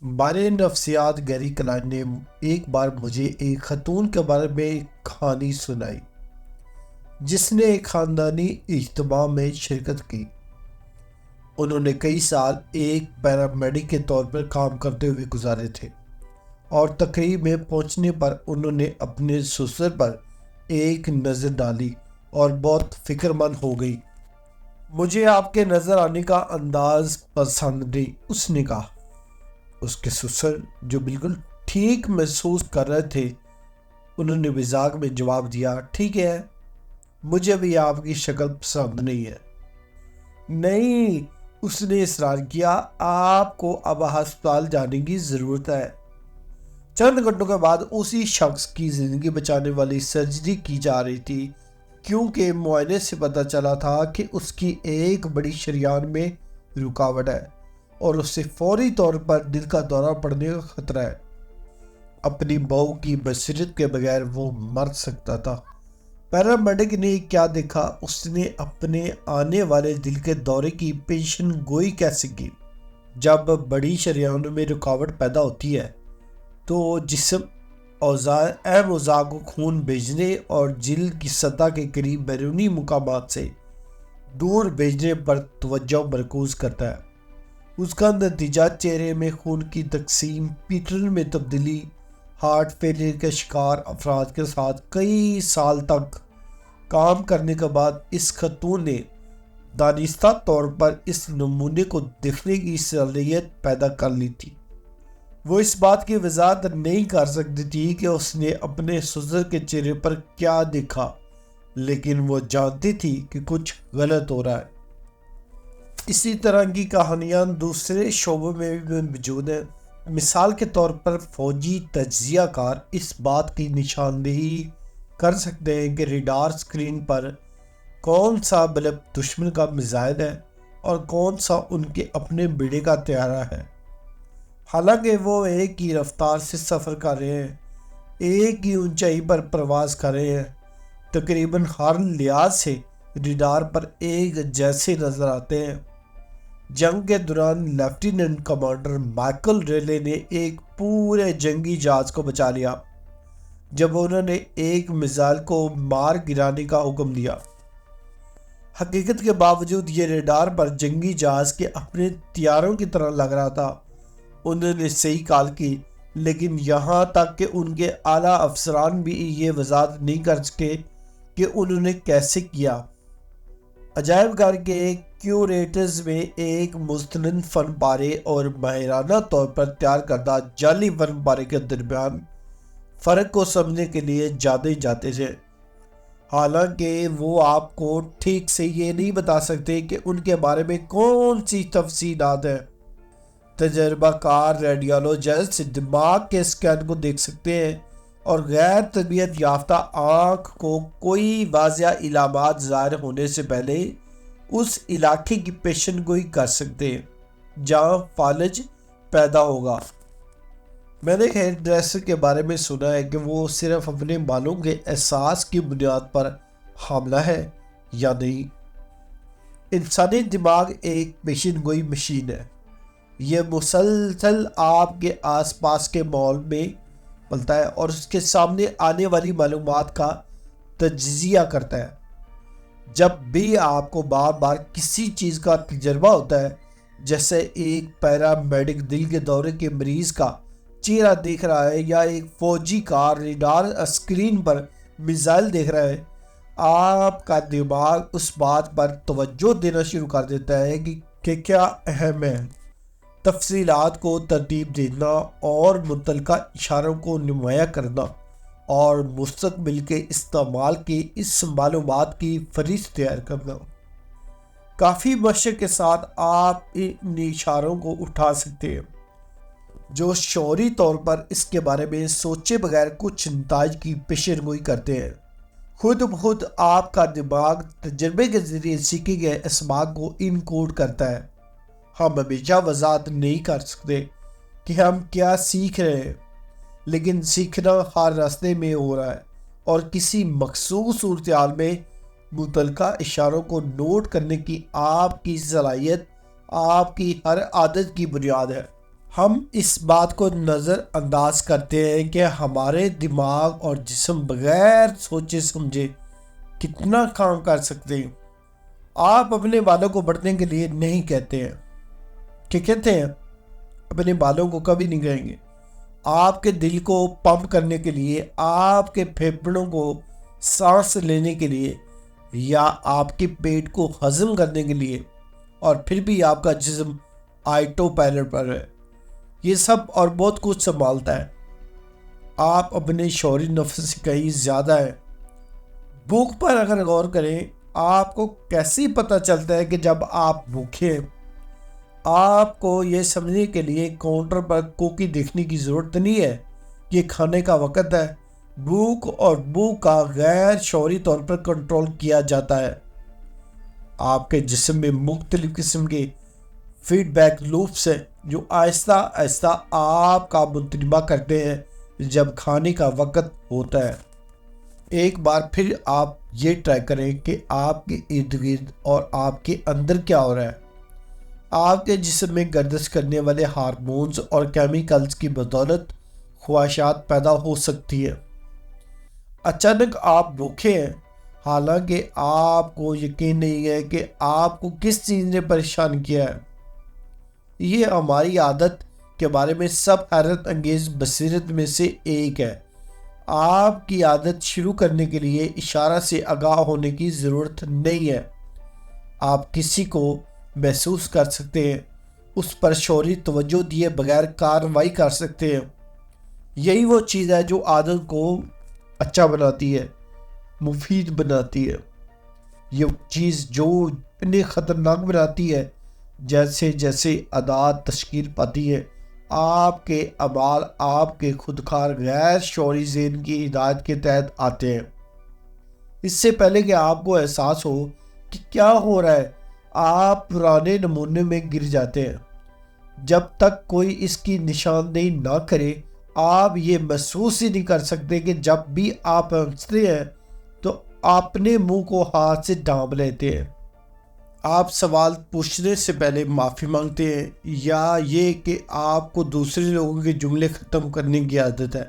ماہر نفسیات گیری کلائن نے ایک بار مجھے ایک خاتون کے بارے میں ایک کہانی سنائی جس نے ایک خاندانی اجتماع میں شرکت کی۔ انہوں نے کئی سال ایک پیرامیڈک کے طور پر کام کرتے ہوئے گزارے تھے، اور تقریب میں پہنچنے پر انہوں نے اپنے سسر پر ایک نظر ڈالی اور بہت فکر مند ہو گئی۔ مجھے آپ کے نظر آنے کا انداز پسند نہیں، اس نے کہا۔ اس کے سسر جو بالکل ٹھیک محسوس کر رہے تھے، انہوں نے مزاق میں جواب دیا، ٹھیک ہے، مجھے بھی آپ کی شکل پسند نہیں ہے۔ نہیں، اس نے اصرار کیا، آپ کو اب ہسپتال جانے کی ضرورت ہے۔ چند گھنٹوں کے بعد اسی شخص کی زندگی بچانے والی سرجری کی جا رہی تھی، کیونکہ معائنے سے پتہ چلا تھا کہ اس کی ایک بڑی شریان میں رکاوٹ ہے اور اس سے فوری طور پر دل کا دورہ پڑنے کا خطرہ ہے۔ اپنی بہو کی بصیرت کے بغیر وہ مر سکتا تھا۔ پیرامیڈک نے کیا دیکھا؟ اس نے اپنے آنے والے دل کے دورے کی پیشن گوئی کیسے کی؟ جب بڑی شریانوں میں رکاوٹ پیدا ہوتی ہے تو جسم اہم اعضاء کو خون بھیجنے اور جلد کی سطح کے قریب بیرونی مقامات سے دور بھیجنے پر توجہ مرکوز کرتا ہے۔ اس کا نتیجہ چہرے میں خون کی تقسیم، پیٹرن میں تبدیلی، ہارٹ فیلئر کے شکار افراد کے ساتھ کئی سال تک کام کرنے کے بعد اس خاتون نے دانستہ طور پر اس نمونے کو دیکھنے کی صلاحیت پیدا کر لی تھی۔ وہ اس بات کی وضاحت نہیں کر سکتی تھی کہ اس نے اپنے سسر کے چہرے پر کیا دیکھا، لیکن وہ جانتی تھی کہ کچھ غلط ہو رہا ہے۔ اسی طرح کی کہانیاں دوسرے شعبوں میں بھی موجود ہیں۔ مثال کے طور پر فوجی تجزیہ کار اس بات کی نشاندہی کر سکتے ہیں کہ ریڈار سکرین پر کون سا بلب دشمن کا میزائل ہے اور کون سا ان کے اپنے بیڑے کا طیارہ ہے، حالانکہ وہ ایک ہی رفتار سے سفر کر رہے ہیں، ایک ہی اونچائی پر پرواز کر رہے ہیں، تقریباً ہر لحاظ سے ریڈار پر ایک جیسے نظر آتے ہیں۔ جنگ کے دوران لیفٹیننٹ کمانڈر مائیکل ریلے نے ایک پورے جنگی جہاز کو بچا لیا جب انہوں نے ایک میزائل کو مار گرانے کا حکم دیا۔ حقیقت کے باوجود یہ ریڈار پر جنگی جہاز کے اپنے طیاروں کی طرح لگ رہا تھا۔ انہوں نے صحیح کال کی، لیکن یہاں تک کہ ان کے اعلیٰ افسران بھی یہ وضاحت نہیں کر سکے کہ انہوں نے کیسے کیا۔ عجائب گھر کے کیوریٹرز میں ایک مستند فن پارے اور ماہرانہ طور پر تیار کردہ جعلی فن پارے کے درمیان فرق کو سمجھنے کے لیے جاتے تھے، حالانکہ وہ آپ کو ٹھیک سے یہ نہیں بتا سکتے کہ ان کے بارے میں کون سی تفصیلات ہیں۔ تجربہ کار ریڈیولوجسٹ دماغ کے اسکین کو دیکھ سکتے ہیں اور غیر تربیت یافتہ آنکھ کو کوئی واضح علامات ظاہر ہونے سے پہلے اس علاقے کی پیشن گوئی کر سکتے ہیں جہاں فالج پیدا ہوگا۔ میں نے ہیئر ڈریسر کے بارے میں سنا ہے کہ وہ صرف اپنے بالوں کے احساس کی بنیاد پر حاملہ ہے یا نہیں۔ انسانی دماغ ایک پیشن گوئی مشین ہے۔ یہ مسلسل آپ کے آس پاس کے ماحول میں پلتا ہے اور اس کے سامنے آنے والی معلومات کا تجزیہ کرتا ہے۔ جب بھی آپ کو بار بار کسی چیز کا تجربہ ہوتا ہے، جیسے ایک پیرامیڈک دل کے دورے کے مریض کا چہرہ دیکھ رہا ہے یا ایک فوجی کار ریڈار اسکرین پر میزائل دیکھ رہا ہے، آپ کا دماغ اس بات پر توجہ دینا شروع کر دیتا ہے کہ کیا اہم ہے۔ تفصیلات کو ترتیب دینا اور متعلقہ اشاروں کو نمایاں کرنا اور مستقبل کے استعمال کی اس معلومات کی فہرست تیار کرنا۔ کافی مشق کے ساتھ آپ ان اشاروں کو اٹھا سکتے ہیں جو شعوری طور پر اس کے بارے میں سوچے بغیر کچھ نتائج کی پیشن گوئی کرتے ہیں۔ خود بخود آپ کا دماغ تجربے کے ذریعے سیکھے گئے اسباق کو انکوڈ کرتا ہے۔ ہم ہمیشہ وضاحت نہیں کر سکتے کہ ہم کیا سیکھ رہے ہیں، لیکن سیکھنا ہر راستے میں ہو رہا ہے اور کسی مخصوص صورتحال میں متعلقہ اشاروں کو نوٹ کرنے کی آپ کی صلاحیت آپ کی ہر عادت کی بنیاد ہے۔ ہم اس بات کو نظر انداز کرتے ہیں کہ ہمارے دماغ اور جسم بغیر سوچے سمجھے کتنا کام کر سکتے ہیں۔ آپ اپنے بالوں کو بڑھنے کے لیے نہیں کہتے ہیں، کہ کہتے ہیں؟ اپنے بالوں کو کبھی نہیں کہیں گے۔ آپ کے دل کو پمپ کرنے کے لیے، آپ کے پھیپھڑوں کو سانس لینے کے لیے، یا آپ کے پیٹ کو ہضم کرنے کے لیے، اور پھر بھی آپ کا جسم آٹو پائلٹ پر ہے، یہ سب اور بہت کچھ سنبھالتا ہے۔ آپ اپنے شعوری نفس سے کہیں زیادہ ہے۔ بھوک پر اگر غور کریں، آپ کو کیسے پتہ چلتا ہے کہ جب آپ بھوکے ہیں؟ آپ کو یہ سمجھنے کے لیے کاؤنٹر پر کوکی دیکھنے کی ضرورت نہیں ہے، یہ کھانے کا وقت ہے۔ بھوک اور بھوک کا غیر شعوری طور پر کنٹرول کیا جاتا ہے۔ آپ کے جسم میں مختلف قسم کے فیڈ بیک لوپس ہیں جو آہستہ آہستہ آپ کا منتبہ کرتے ہیں جب کھانے کا وقت ہوتا ہے۔ ایک بار پھر آپ یہ ٹرائی کریں کہ آپ کے ارد گرد اور آپ کے اندر کیا ہو رہا ہے۔ آپ کے جسم میں گردش کرنے والے ہارمونز اور کیمیکلز کی بدولت خواہشات پیدا ہو سکتی ہے۔ اچانک آپ بھوکے ہیں، حالانکہ آپ کو یقین نہیں ہے کہ آپ کو کس چیز نے پریشان کیا ہے۔ یہ ہماری عادت کے بارے میں سب حیرت انگیز بصیرت میں سے ایک ہے۔ آپ کی عادت شروع کرنے کے لیے اشارہ سے آگاہ ہونے کی ضرورت نہیں ہے۔ آپ کسی کو محسوس کر سکتے ہیں، اس پر شعوری توجہ دیے بغیر کارروائی کر سکتے ہیں۔ یہی وہ چیز ہے جو عادت کو اچھا بناتی ہے، مفید بناتی ہے۔ یہ چیز جو اتنی خطرناک بناتی ہے جیسے جیسے عادات تشکیل پاتی ہے، آپ کے اعمال آپ کے خودکار غیر شعوری ذہن کی ہدایت کے تحت آتے ہیں۔ اس سے پہلے کہ آپ کو احساس ہو کہ کیا ہو رہا ہے، آپ پرانے نمونے میں گر جاتے ہیں۔ جب تک کوئی اس کی نشاندہی نہ کرے، آپ یہ محسوس ہی نہیں کر سکتے کہ جب بھی آپ ہنستے ہیں تو اپنے منہ کو ہاتھ سے ڈھانپ لیتے ہیں۔ آپ سوال پوچھنے سے پہلے معافی مانگتے ہیں، یا یہ کہ آپ کو دوسرے لوگوں کے جملے ختم کرنے کی عادت ہے۔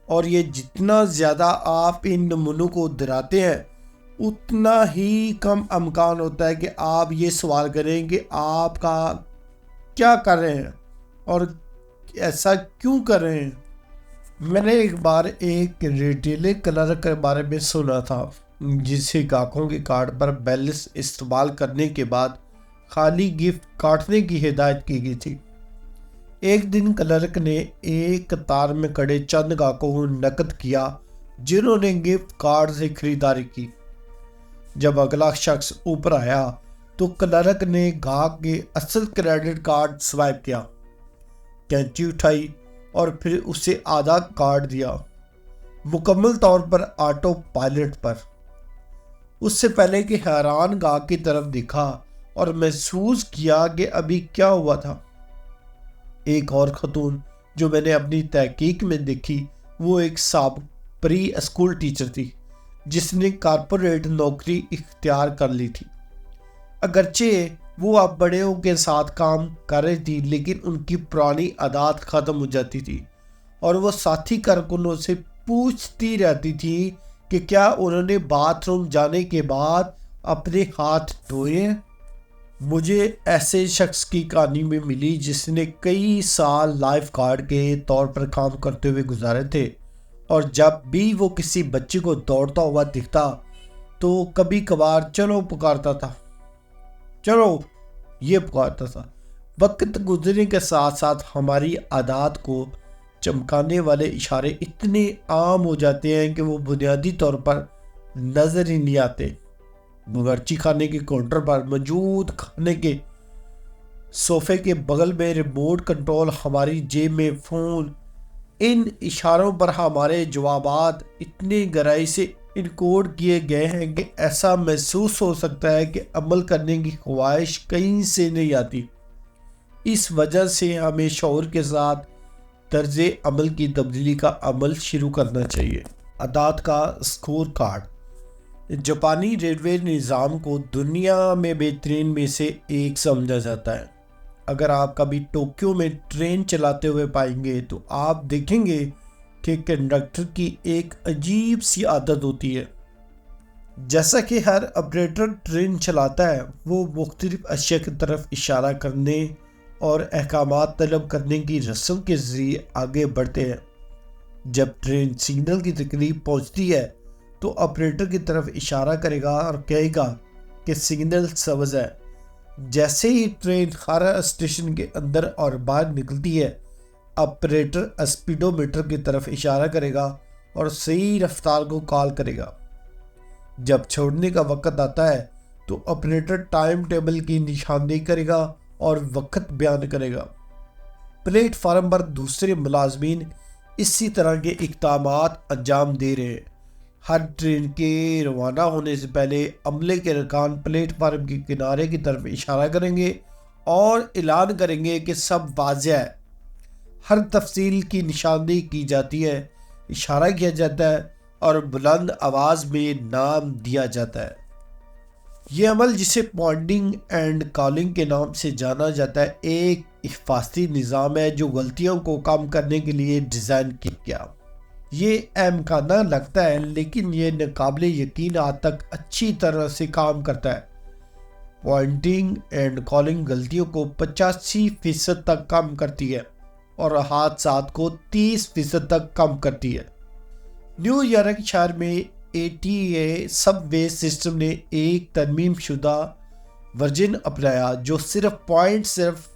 اور یہ جتنا زیادہ آپ ان نمونوں کو دہراتے ہیں، اتنا ہی کم امکان ہوتا ہے کہ آپ یہ سوال کریں کہ آپ کا کیا کر رہے ہیں اور ایسا کیوں کر رہے ہیں۔ میں نے ایک بار ایک ریٹیل کلرک کے بارے میں سنا تھا جسے گاہکوں کے کارڈ پر بیلنس استعمال کرنے کے بعد خالی گفٹ کاٹنے کی ہدایت کی گئی تھی۔ ایک دن کلرک نے ایک قطار میں کھڑے چند گاہکوں کو نقد کیا جنہوں نے گفٹ کارڈ سے خریداری کی۔ جب اگلا شخص اوپر آیا تو کلرک نے گاہک کے اصل کریڈٹ کارڈ سوائپ کیا، کینچی اٹھائی اور پھر اسے آدھا کارڈ دیا، مکمل طور پر آٹو پائلٹ پر۔ اس سے پہلے کہ حیران گاہک کی طرف دیکھا اور محسوس کیا کہ ابھی کیا ہوا تھا۔ ایک اور خاتون جو میں نے اپنی تحقیق میں دیکھی، وہ ایک سابق پری اسکول ٹیچر تھی جس نے کارپوریٹ نوکری اختیار کر لی تھی۔ اگرچہ وہ اب بڑوں کے ساتھ کام کر رہی تھی، لیکن ان کی پرانی عادات ختم ہو جاتی تھی اور وہ ساتھی کارکنوں سے پوچھتی رہتی تھی کہ کیا انہوں نے باتھ روم جانے کے بعد اپنے ہاتھ دھوئے ہیں۔ مجھے ایسے شخص کی کہانی میں ملی جس نے کئی سال لائف گارڈ کے طور پر کام کرتے ہوئے گزارے تھے، اور جب بھی وہ کسی بچے کو دوڑتا ہوا دکھتا تو کبھی کبھار چلو پکارتا تھا۔ وقت گزرنے کے ساتھ ساتھ ہماری عادات کو چمکانے والے اشارے اتنے عام ہو جاتے ہیں کہ وہ بنیادی طور پر نظر ہی نہیں آتے۔ باورچی خانے کے کاؤنٹر پر موجود کھانے کے صوفے کے بغل میں ریموٹ کنٹرول، ہماری جیب میں فون، ان اشاروں پر ہمارے جوابات اتنے گہرائی سے انکوڈ کیے گئے ہیں کہ ایسا محسوس ہو سکتا ہے کہ عمل کرنے کی خواہش کہیں سے نہیں آتی۔ اس وجہ سے ہمیں شعور کے ساتھ طرز عمل کی تبدیلی کا عمل شروع کرنا چاہیے۔ عادات کا اسکور کارڈ۔ جاپانی ریلوے نظام کو دنیا میں بہترین میں سے ایک سمجھا جاتا ہے۔ اگر آپ کبھی ٹوکیو میں ٹرین چلاتے ہوئے پائیں گے تو آپ دیکھیں گے کہ کنڈکٹر کی ایک عجیب سی عادت ہوتی ہے۔ جیسا کہ ہر آپریٹر ٹرین چلاتا ہے، وہ مختلف اشیاء کی طرف اشارہ کرنے اور احکامات طلب کرنے کی رسم کے ذریعے آگے بڑھتے ہیں۔ جب ٹرین سگنل کی قریب پہنچتی ہے تو آپریٹر کی طرف اشارہ کرے گا اور کہے گا کہ سگنل سبز ہے۔ جیسے ہی ٹرین ہر اسٹیشن کے اندر اور باہر نکلتی ہے، آپریٹر اسپیڈو میٹر کی طرف اشارہ کرے گا اور صحیح رفتار کو کال کرے گا۔ جب چھوڑنے کا وقت آتا ہے تو آپریٹر ٹائم ٹیبل کی نشاندہی کرے گا اور وقت بیان کرے گا۔ پلیٹ فارم پر دوسرے ملازمین اسی طرح کے اقدامات انجام دے رہے ہیں۔ ہر ٹرین کے روانہ ہونے سے پہلے عملے کے ارکان پلیٹ فارم کے کنارے کی طرف اشارہ کریں گے اور اعلان کریں گے کہ سب واضح ہے۔ ہر تفصیل کی نشاندہی کی جاتی ہے، اشارہ کیا جاتا ہے اور بلند آواز میں نام دیا جاتا ہے۔ یہ عمل، جسے پوائنٹنگ اینڈ کالنگ کے نام سے جانا جاتا ہے، ایک حفاظتی نظام ہے جو غلطیوں کو کم کرنے کے لیے ڈیزائن کیا گیا۔ یہ احمقانہ لگتا ہے لیکن یہ ناقابل یقین حد تک اچھی طرح سے کام کرتا ہے۔ پوائنٹنگ اینڈ کالنگ غلطیوں کو 85% تک کم کرتی ہے اور حادثات کو 30% تک کم کرتی ہے۔ نیو یارک شہر میں ATA سب وے سسٹم نے ایک ترمیم شدہ ورژن اپنایا جو صرف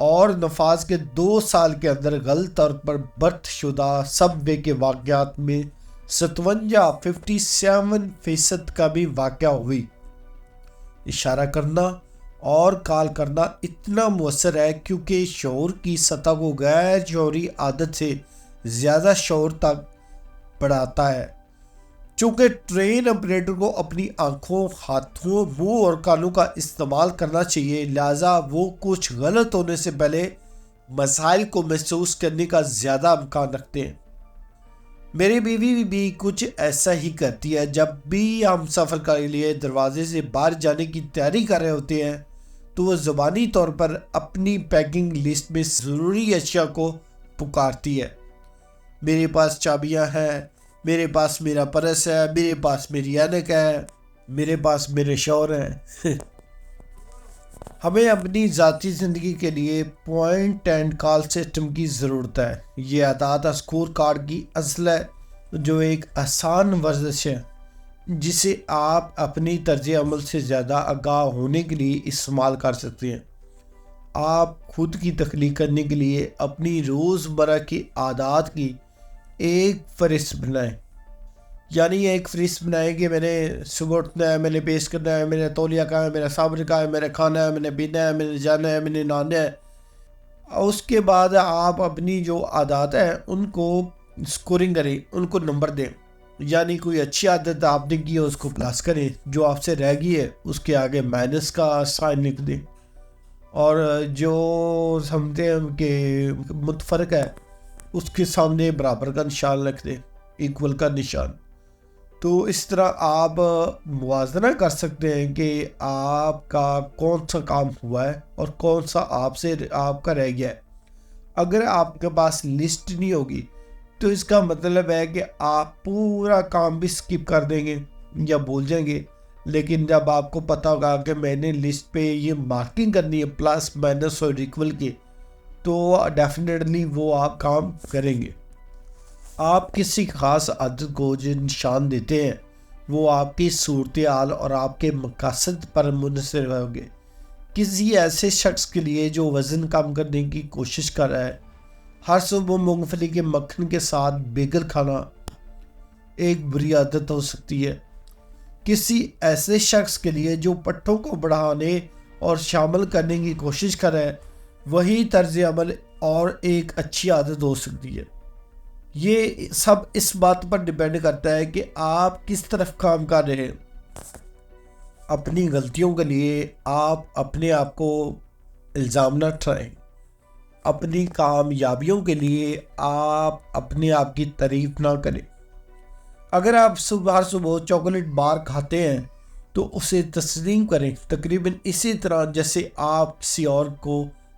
اور نفاذ کے 2 سال کے اندر غلط طور پر برت شدہ سب وے کے واقعات میں 57% کا بھی واقعہ ہوئی۔ اشارہ کرنا اور کال کرنا اتنا مؤثر ہے کیونکہ شعور کی سطح کو غیر شعوری عادت سے زیادہ شعور تک بڑھاتا ہے۔ چونکہ ٹرین آپریٹر کو اپنی آنکھوں، ہاتھوں، منہ اور کانوں کا استعمال کرنا چاہیے، لہذا وہ کچھ غلط ہونے سے پہلے مسائل کو محسوس کرنے کا زیادہ امکان رکھتے ہیں۔ میری بیوی بھی کچھ ایسا ہی کرتی ہے۔ جب بھی ہم سفر کے لیے دروازے سے باہر جانے کی تیاری کر رہے ہوتے ہیں تو وہ زبانی طور پر اپنی پیکنگ لسٹ میں ضروری اشیاء کو پکارتی ہے۔ میرے پاس چابیاں ہیں، میرے پاس میرا پرس ہے، میرے پاس میری اینک ہے، میرے پاس میرے شوہر ہیں۔ ہمیں اپنی ذاتی زندگی کے لیے پوائنٹ اینڈ کال سسٹم کی ضرورت ہے۔ یہ اعداد اسکور کارڈ کی اصل ہے جو ایک آسان ورزش ہے جسے آپ اپنی طرز عمل سے زیادہ آگاہ ہونے کے لیے استعمال کر سکتے ہیں۔ آپ خود کی تخلیق کرنے کے لیے اپنی روزمرہ کی عادات کی ایک فہرست بنائیں، یعنی ایک فہرست بنائیں کہ میں نے صبح اٹھنا ہے، میں نے پیش کرنا ہے، میرا تولیہ کہاں ہے، میرا صابن کہاں ہے، میرا کھانا ہے، میں نے پینا ہے، میں نے جانا ہے، میں نے نہانا ہے۔ اس کے بعد آپ اپنی جو عادات ہیں ان کو اسکورنگ کریں، ان کو نمبر دیں، یعنی کوئی اچھی عادت آپ نے کی ہے اس کو پلس کریں، جو آپ سے رہ گئی ہے اس کے آگے مائنس کا سائن لکھ دیں، اور جو سمجھتے ہیں کہ متفرق ہے اس کے سامنے برابر کا نشان رکھ دیں، ایکول کا نشان۔ تو اس طرح آپ موازنہ کر سکتے ہیں کہ آپ کا کون سا کام ہوا ہے اور کون سا آپ کا رہ گیا ہے۔ اگر آپ کے پاس لسٹ نہیں ہوگی تو اس کا مطلب ہے کہ آپ پورا کام بھی سکپ کر دیں گے یا بھول جائیں گے، لیکن جب آپ کو پتہ ہوگا کہ میں نے لسٹ پہ یہ مارکنگ کرنی ہے پلس مائنس اور ایکول کی، تو ڈیفینیٹلی وہ آپ کام کریں گے۔ آپ کسی خاص عادت کو جو نشان دیتے ہیں وہ آپ کی صورتحال اور آپ کے مقاصد پر منحصر ہوگے۔ کسی ایسے شخص کے لیے جو وزن کم کرنے کی کوشش کر رہا ہے، ہر صبح مونگ پھلی کے مکھن کے ساتھ بیگل کھانا ایک بری عادت ہو سکتی ہے۔ کسی ایسے شخص کے لیے جو پٹھوں کو بڑھانے اور شامل کرنے کی کوشش کر رہا ہے، وہی طرز عمل اور ایک اچھی عادت ہو سکتی ہے۔ یہ سب اس بات پر ڈیپینڈ کرتا ہے کہ آپ کس طرف کام کر رہے ہیں۔ اپنی غلطیوں کے لیے آپ اپنے آپ کو الزام نہ ٹھہرائیں۔ اپنی کامیابیوں کے لیے آپ اپنے آپ کی تعریف نہ کریں۔ اگر آپ صبح چاکلیٹ بار کھاتے ہیں تو اسے تسلیم کریں، تقریباً اسی طرح جیسے آپ کسی اور کو